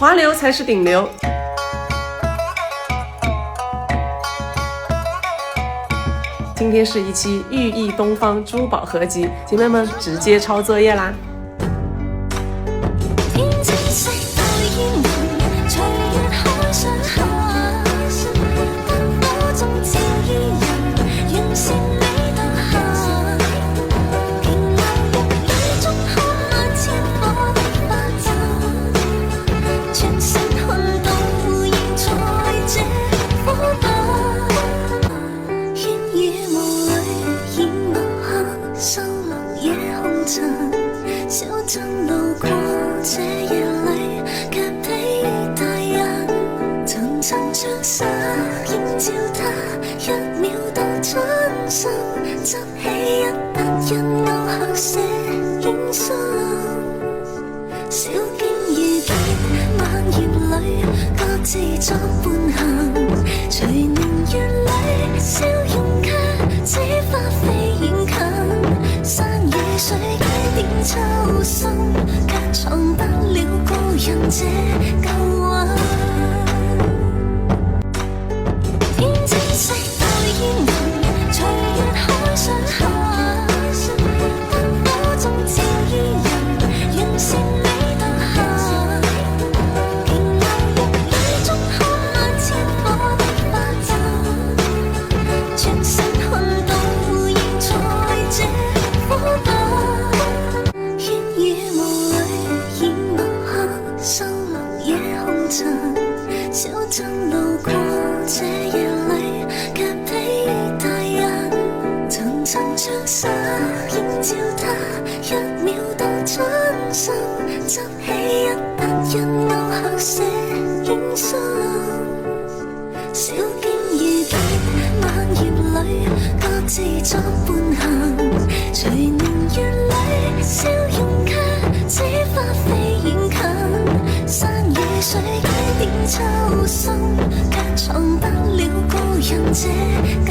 华流才是顶流。今天是一期寓意东方珠宝合集，姐妹们直接抄作业啦！小鎮路過這夜裏，卻被大人層層着實映照他，一秒到轉身，執起一沓印勾黑色影相。小徑遇見晚葉裏，各自作伴行，隨年月裏笑容卻似花飛遠近，山與水點秋心，卻藏不了高人這舊運。天青色到煙雲，隨月海上下，燈火中照於人，讓善美到下。平流入雨中看那千火的花陣，全身看到現在這火把。小鎮路過這夜裏，卻被大人層層着實映照他，一秒到轉身，執起一沓印勾黑色影相。小徑遇見晚葉裏，各自作伴行，隨年月裏笑容卻似花飛遠近，山與水點秋心，卻藏不了高人這舊